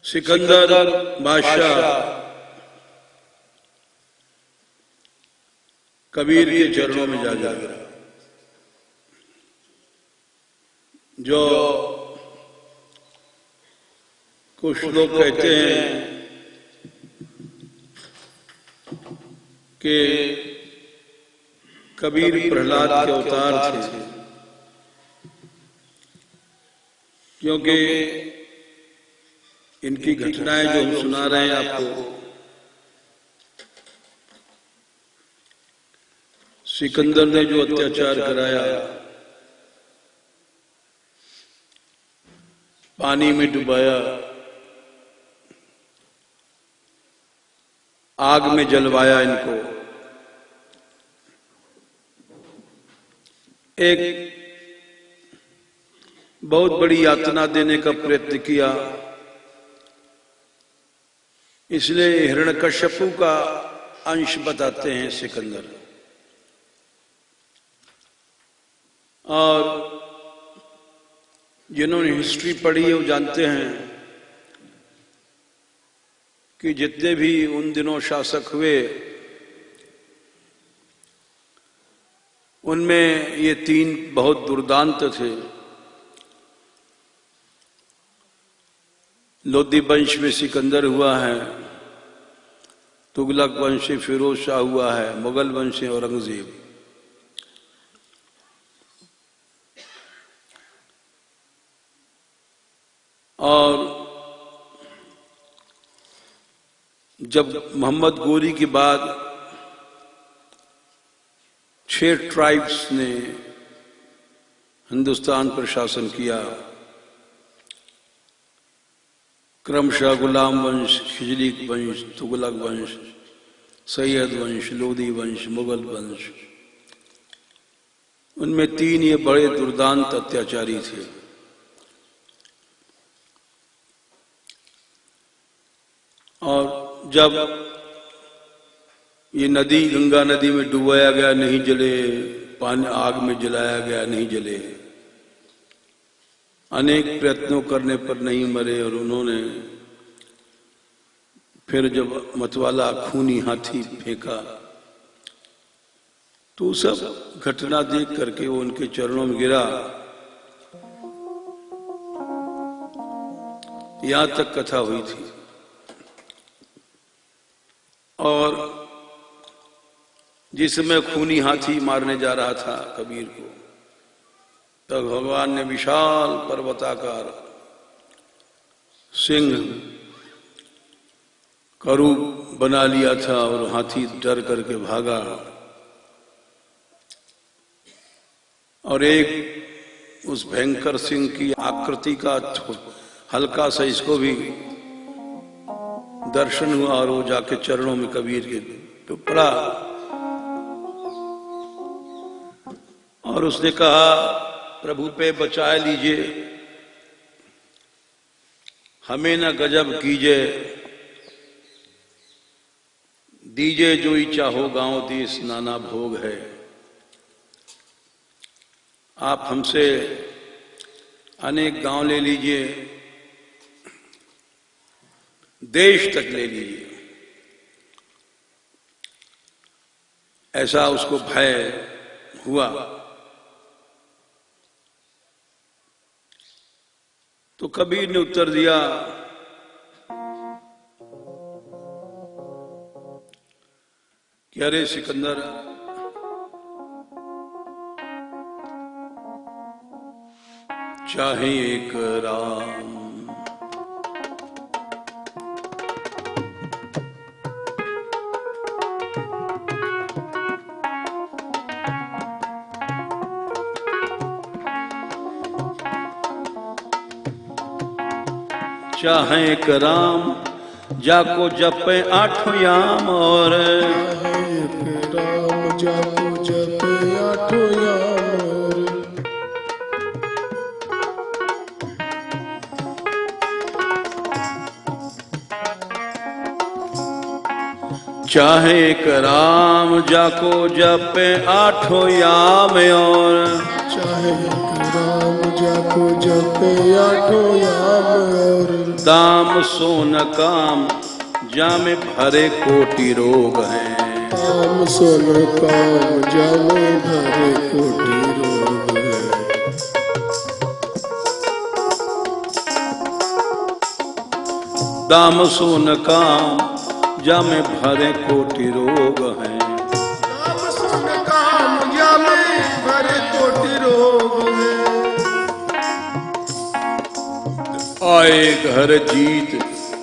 सिकंदर बादशाह कबीर के चरणों में जा गिरा। जो कुछ लोग कहते हैं कि कबीर प्रहलाद के अवतार थे, क्योंकि इनकी घटनाएं जो हम सुना रहे हैं आपको, सिकंदर ने जो अत्याचार कराया, पानी में डुबाया, आग में जलवाया, इनको एक बहुत बड़ी यातना देने का प्रयत्न किया। इसलिए हिरण्यकश्यपु का अंश बताते हैं सिकंदर। और जिन्होंने हिस्ट्री पढ़ी है वो जानते हैं कि जितने भी उन दिनों शासक हुए, उनमें ये तीन बहुत दुर्दांत थे। लोदी वंश में सिकंदर हुआ है, तुगलक वंश से फिरोज शाह हुआ है, मुगल वंश से औरंगजेब। और जब मोहम्मद गोरी के बाद 6 ट्राइब्स ने हिंदुस्तान पर शासन किया, क्रमशः गुलाम वंश, खिजली वंश, तुगलक वंश, सैयद वंश, लोदी वंश, मुगल वंश। उनमें 3 ये बड़े दुर्दांत अत्याचारी थे। और जब ये नदी, गंगा नदी में डुबाया गया, नहीं जले, पानी आग में जलाया गया, नहीं जले, अनेक प्रयत्नों करने पर नहीं मरे। और उन्होंने फिर जब मतवाला खूनी हाथी फेंका, तो सब घटना देख करके वो उनके चरणों में गिरा। यहां तक कथा हुई थी। और जिस समय खूनी हाथी मारने जा रहा था कबीर को, तब भगवान ने विशाल पर्वताकार सिंह का रूप बना लिया था, और हाथी डर करके भागा। और एक उस भयंकर सिंह की आकृति का हल्का सा इसको भी दर्शन हुआ, और वो जाके चरणों में कबीर के तो पड़ा। और उसने कहा, प्रभु पे बचा लीजिए, हमें न गजब कीजिए, दीजिए जो ही चाहो, गांव देश नाना भोग है। आप हमसे अनेक गांव ले लीजिए, देश तक ले लीजिए। ऐसा उसको भय हुआ। तो कबीर ने उत्तर दिया कि अरे सिकंदर, चाहे एक राम, चाहे एक राम, जाको जपे 8 याम। और एक राम, जाको जपे 8 याम। चाहे एक राम, जाको जपे 8 याम। और चाहे एक राम, जाको जपे 8 याम। और दाम सोन काम जामे भरे कोटि रोग हैं। दाम सोन काम जामे भरे कोटि रोग हैं। दाम सोन काम जामे भरे कोटि रोग हैं। दाम सोन काम जामे भरे कोटि रोग हैं। आए घर जीत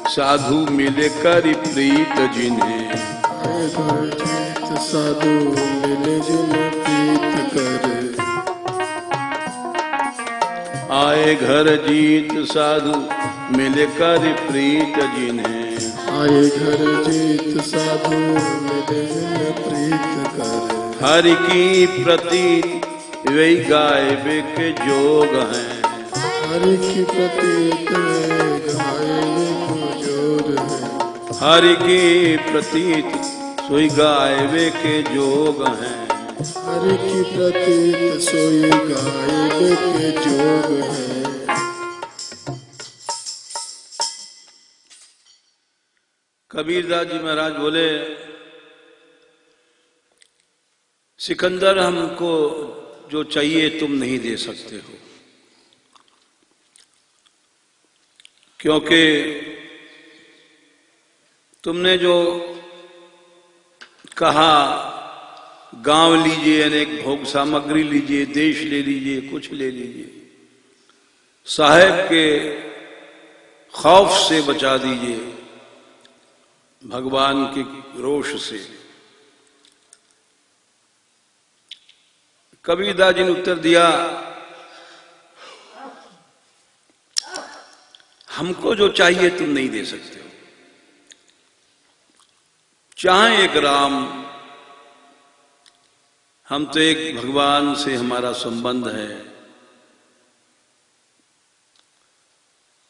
साधु मिले कर प्रीत जिन्हें। आए घर जीत साधु मिले जिन्हें प्रीत करे। आए घर जीत साधु मिले कर प्रीत जिन्हें। आए घर जीत साधु मिले जिन्हें प्रीत करे। हरि की प्रतीत वे गायबे के जोग हैं। हरि की प्रतीत गायबे को जोर है। हरि की प्रतीत सोई गायबे के जोग हैं। हरि की प्रतीत सोई गायबे के जोग है। कबीरदास जी महाराज बोले, सिकंदर हमको जो चाहिए तुम नहीं दे सकते हो, क्योंकि तुमने जो कहा गांव लीजिए, अनेक भोग सामग्री लीजिए, देश ले लीजिए, कुछ ले लीजिए, साहेब के खौफ से बचा दीजिए, भगवान के रोष से। कबीरदास जी ने उत्तर दिया, हमको जो चाहिए तुम नहीं दे सकते हो। चाहे एक राम, हम तो एक भगवान से हमारा संबंध है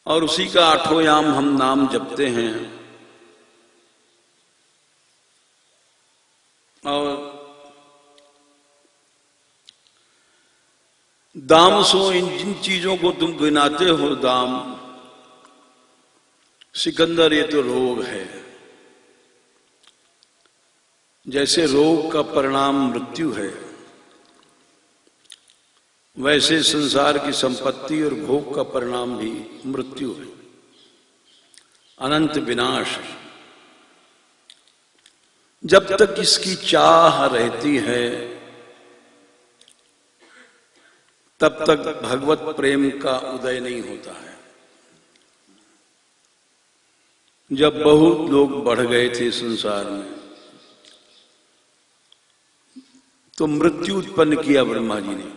और उसी का आठों याम हम नाम जपते हैं। और दाम सो इन जिन चीजों को तुम गिनाते हो दाम, सिकंदर ये तो रोग है। जैसे रोग का परिणाम मृत्यु है, वैसे संसार की संपत्ति और भोग का परिणाम भी मृत्यु है, अनंत विनाश है। जब तक इसकी चाह रहती है तब तक भगवत प्रेम का उदय नहीं होता है। जब बहुत लोग बढ़ गए थे संसार में तो मृत्यु उत्पन्न किया ब्रह्मा जी ने।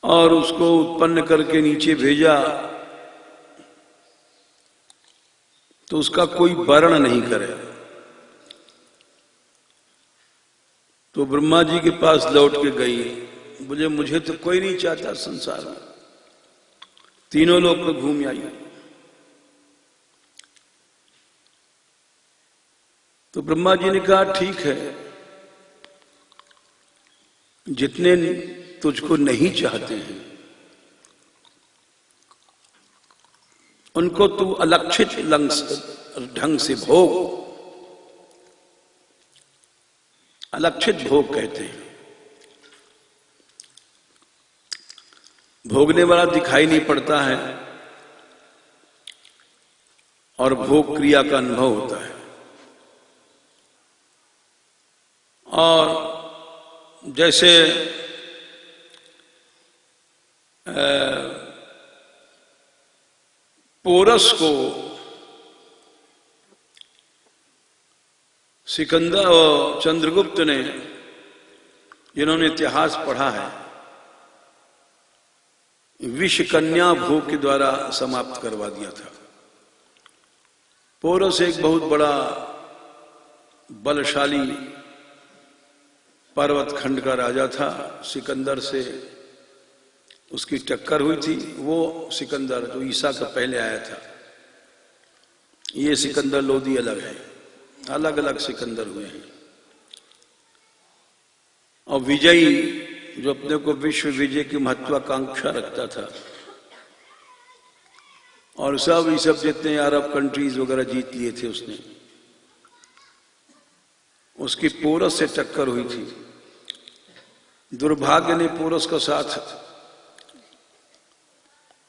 और उसको उत्पन्न करके नीचे भेजा तो उसका कोई वर्ण नहीं करे। तो ब्रह्मा जी के पास लौट के गई, बोले मुझे तो कोई नहीं चाहता संसार में, तीनों लोग में घूम आई। तो ब्रह्मा जी ने कहा ठीक है, जितने तुझको नहीं चाहते हैं उनको तू अलक्षित ढंग से भोग। अलक्षित भोग कहते हैं, भोगने वाला दिखाई नहीं पड़ता है और भोग क्रिया का अनुभव होता है। और जैसे पोरस को सिकंदर और चंद्रगुप्त ने, जिन्होंने इतिहास पढ़ा है, विष कन्या भोग के द्वारा समाप्त करवा दिया था। पोरस एक बहुत बड़ा बलशाली पर्वत खंड का राजा था। सिकंदर से उसकी टक्कर हुई थी। वो सिकंदर जो ईसा का पहले आया था, ये सिकंदर लोदी अलग है, अलग अलग सिकंदर हुए हैं। और विजयी जो अपने को विश्व विजय की महत्वाकांक्षा रखता था, और सब ये सब जितने अरब कंट्रीज वगैरह जीत लिए थे उसने, उसकी पोरस से टक्कर हुई थी। दुर्भाग्य ने पोरस का साथ,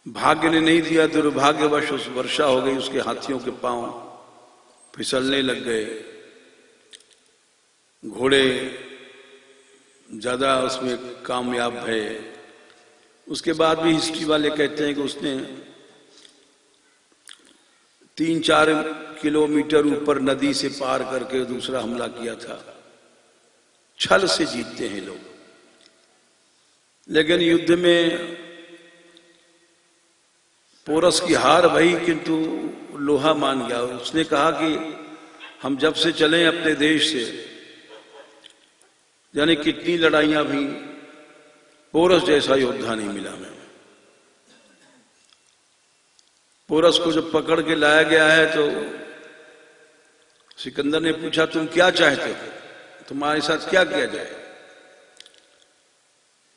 भाग्य ने नहीं दिया, दुर्भाग्यवश उस वर्षा हो गई, उसके हाथियों के पांव फिसलने लग गए, घोड़े ज्यादा उसमें कामयाब है। उसके बाद भी हिस्ट्री वाले कहते हैं कि उसने 3-4 किलोमीटर ऊपर नदी से पार करके दूसरा हमला किया था। छल से जीतते हैं लोग, लेकिन युद्ध में पोरस की हार भई, किंतु लोहा मान गया। उसने कहा कि हम जब से चले अपने देश से, यानी कितनी लड़ाइयां भी, पोरस जैसा योद्धा नहीं मिला हमें। पोरस को जब पकड़ के लाया गया है तो सिकंदर ने पूछा, तुम क्या चाहते हो, तुम्हारे साथ क्या किया जाए?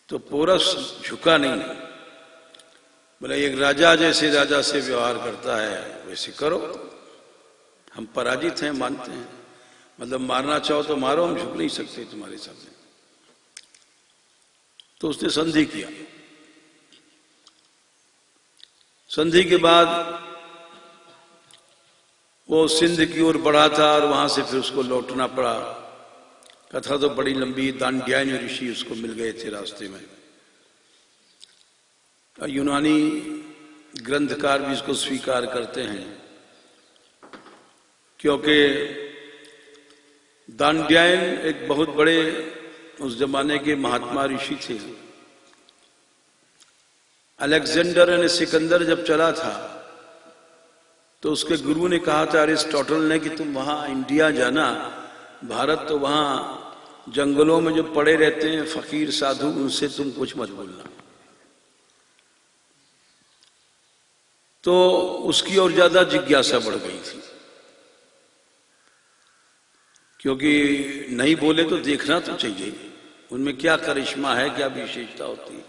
तो पोरस झुका नहीं, बोला एक राजा जैसे राजा से व्यवहार करता है वैसे करो, हम पराजित हैं, मानते हैं, मतलब मारना चाहो तो मारो, हम झुक नहीं सकते तुम्हारे सामने। तो उसने संधि किया। संधि के बाद वो सिंध की ओर बढ़ा था और वहां से फिर उसको लौटना पड़ा। कथा तो बड़ी लंबी, दांड्यायन ऋषि उसको मिल गए थे रास्ते में। यूनानी ग्रंथकार भी इसको स्वीकार करते हैं, क्योंकि दांड्यायन एक बहुत बड़े उस जमाने के महात्मा ऋषि थे। अलेक्जेंडर यानी सिकंदर जब चला था तो उसके गुरु ने कहा था अरिस्टोटल ने कि तुम वहां इंडिया जाना, भारत तो वहां जंगलों में जो पड़े रहते हैं फकीर साधु, उनसे तुम कुछ मत बोलना। तो उसकी और ज्यादा जिज्ञासा बढ़ गई थी, क्योंकि नहीं बोले तो देखना तो चाहिए उनमें क्या करिश्मा है, क्या विशेषता होती है।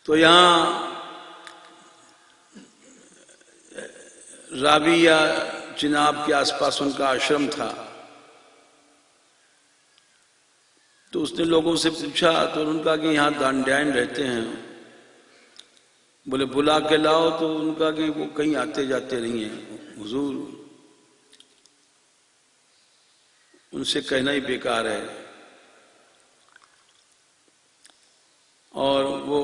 तो यहां रावी या चिनाब के आसपास उनका आश्रम था। तो उसने लोगों से पूछा तो उनका कि यहां दांड्यायन रहते हैं। बोले बुला के लाओ, तो उनका कि वो कहीं आते जाते नहीं है हुजूर, उनसे कहना ही बेकार है, और वो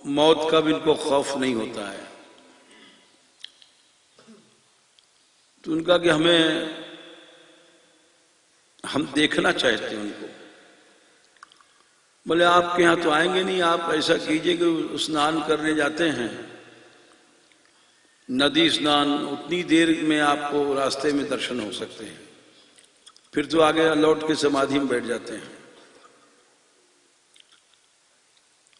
मौत का भी इनको खौफ नहीं होता है। तो उनका कि हम देखना चाहते हैं उनको। बोले आपके यहां तो आएंगे नहीं, आप ऐसा कीजिए कि स्नान करने जाते हैं, नदी स्नान, उतनी देर में आपको रास्ते में दर्शन हो सकते हैं, फिर तो आगे लौट के समाधि में बैठ जाते हैं।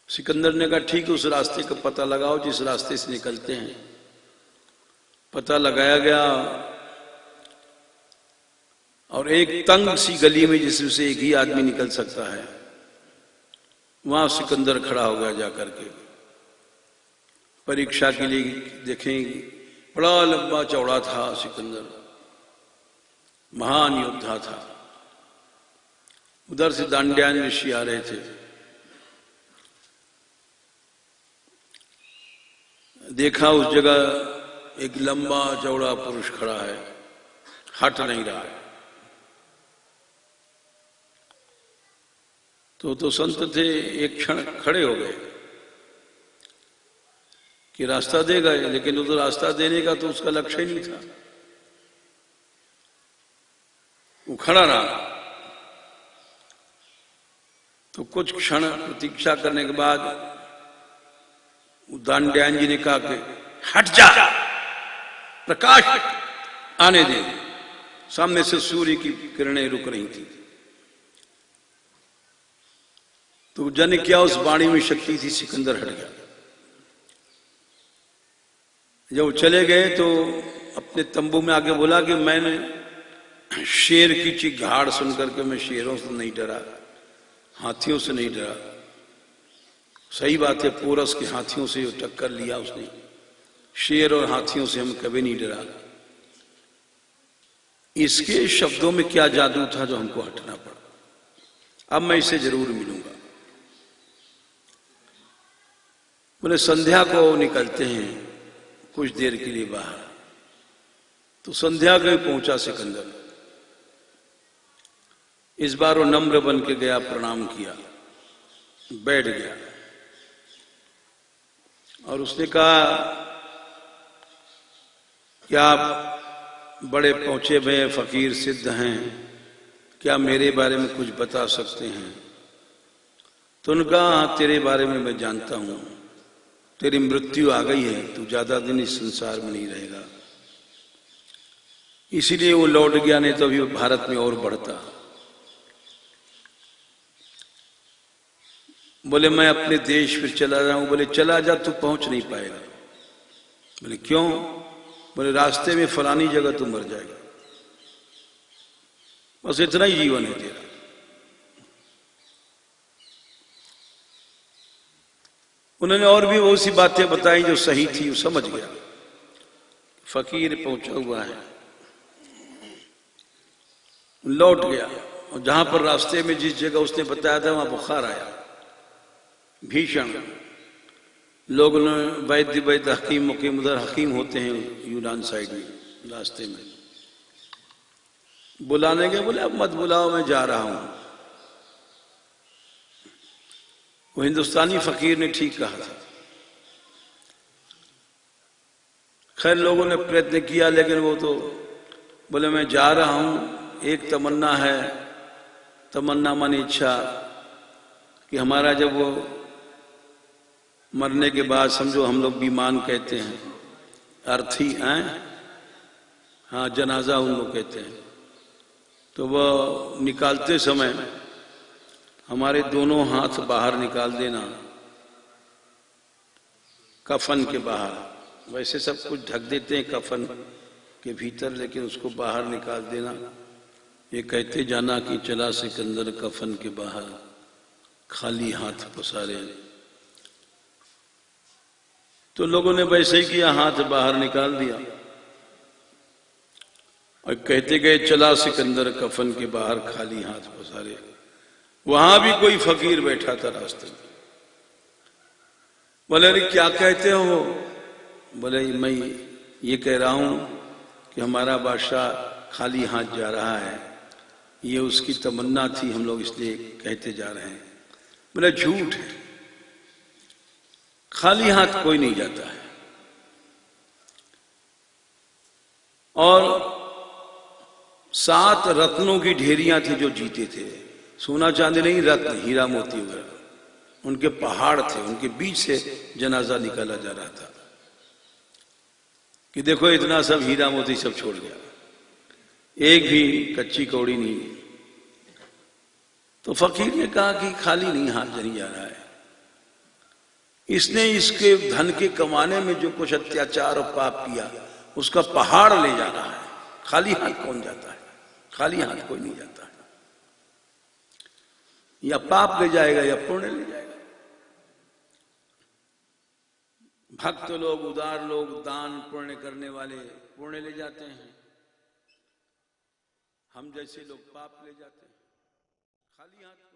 सिकंदर ने कहा ठीक है, उस रास्ते का पता लगाओ जिस रास्ते से निकलते हैं। पता लगाया गया और एक तंग सी गली में जिसमें से एक ही आदमी निकल सकता है, वहां सिकंदर खड़ा हो गया जाकर के। परीक्षा के लिए देखेंगे, बड़ा लंबा चौड़ा था सिकंदर, महान योद्धा था। उधर से दांड्यायन ऋषि आ रहे थे। देखा उस जगह एक लंबा चौड़ा पुरुष खड़ा है, हट नहीं रहा है। तो संत थे, एक क्षण खड़े हो गए कि रास्ता दे गए, लेकिन वो तो रास्ता देने का तो उसका लक्ष्य ही नहीं था। वो खड़ा रहा। तो कुछ क्षण प्रतीक्षा करने के बाद दांड्यायन जी ने कहा कि हट जा, प्रकाश आने दे। सामने से सूर्य की किरणें रुक रही थी। तो जाने क्या उस वाणी में शक्ति थी, सिकंदर हट गया। जब चले गए तो अपने तंबू में आके बोला कि मैंने शेर की चिघाड़ सुनकर के मैं शेरों से नहीं डरा, हाथियों से नहीं डरा। सही बात है, पोरस के हाथियों से टक्कर लिया उसने, शेर और हाथियों से हम कभी नहीं डरा। इसके शब्दों में क्या जादू था जो हमको हटना पड़ा। अब मैं इसे जरूर मिलूंगा। बोले संध्या को निकलते हैं कुछ देर के लिए बाहर। तो संध्या को पहुंचा सिकंदर। इस बार वो नम्र बन के गया, प्रणाम किया, बैठ गया और उसने कहा कि आप बड़े पहुंचे हुए फकीर सिद्ध हैं, क्या मेरे बारे में कुछ बता सकते हैं? तो उन्होंने कहा हाँ, तेरे बारे में मैं जानता हूं, तेरी मृत्यु आ गई है, तू ज्यादा दिन इस संसार में नहीं रहेगा। इसीलिए वो लौट गया, नहीं तो अभी भारत में और बढ़ता। बोले मैं अपने देश फिर चला जाऊं। बोले चला जा, तू पहुंच नहीं पाएगा। बोले क्यों? बोले रास्ते में फलानी जगह तू मर जाएगा, बस इतना ही जीवन है तेरा। उन्होंने और भी बहुत सी बातें बताई जो सही थी। वो समझ गया फकीर पहुंचा हुआ है, लौट गया। और जहां पर रास्ते में जिस जगह उसने बताया था वहां बुखार आया भीषण। लोग वैद्य हकीम मुकीम, उधर हकीम होते हैं यूनान साइड में, रास्ते में बुलाने गए। बोले अब मत बुलाओ, मैं जा रहा हूं। वो हिंदुस्तानी फकीर ने ठीक कहा था। खैर लोगों ने प्रयत्न किया, लेकिन वो तो बोले मैं जा रहा हूं, एक तमन्ना है, तमन्ना माने इच्छा, कि हमारा जब वो मरने के बाद, समझो हम लोग बीमान कहते हैं, अर्थी हैं, हाँ जनाजा उन लोग कहते हैं, तो वह निकालते समय हमारे दोनों हाथ बाहर निकाल देना कफन के बाहर। वैसे सब कुछ ढक देते हैं कफन के भीतर, लेकिन उसको बाहर निकाल देना। ये कहते जाना कि चला सिकंदर कफन के बाहर, खाली हाथ पसारे। तो लोगों ने वैसे ही किया, हाथ बाहर निकाल दिया और कहते गए चला सिकंदर कफन के बाहर, खाली हाथ पसारे। वहां भी कोई फकीर बैठा था रास्ते में। बोले अरे क्या कहते हो? बोले मैं ये कह रहा हूं कि हमारा बादशाह खाली हाथ जा रहा है, ये उसकी तमन्ना थी, हम लोग इसलिए कहते जा रहे हैं। बोले झूठ है, खाली हाथ कोई नहीं जाता है। और 7 रत्नों की ढेरियां थी जो जीते थे, सोना चांदी नहीं, रत्न हीरा मोती वगैरह, उनके पहाड़ थे, उनके बीच से जनाजा निकाला जा रहा था कि देखो इतना सब हीरा मोती सब छोड़ गया, एक भी कच्ची कौड़ी नहीं। तो फकीर ने कहा कि खाली नहीं हाथ नहीं जा रहा है, इसने इसके धन के कमाने में जो कुछ अत्याचार और पाप किया उसका पहाड़ ले जा रहा है। खाली हाथ कौन जाता है? खाली हाथ कोई नहीं जाता है। या पाप ले जाएगा या पुण्य ले जाएगा। भक्त लोग, उदार लोग, दान पुण्य करने वाले पुण्य ले जाते हैं, हम जैसे लोग पाप ले जाते हैं। खाली हाथ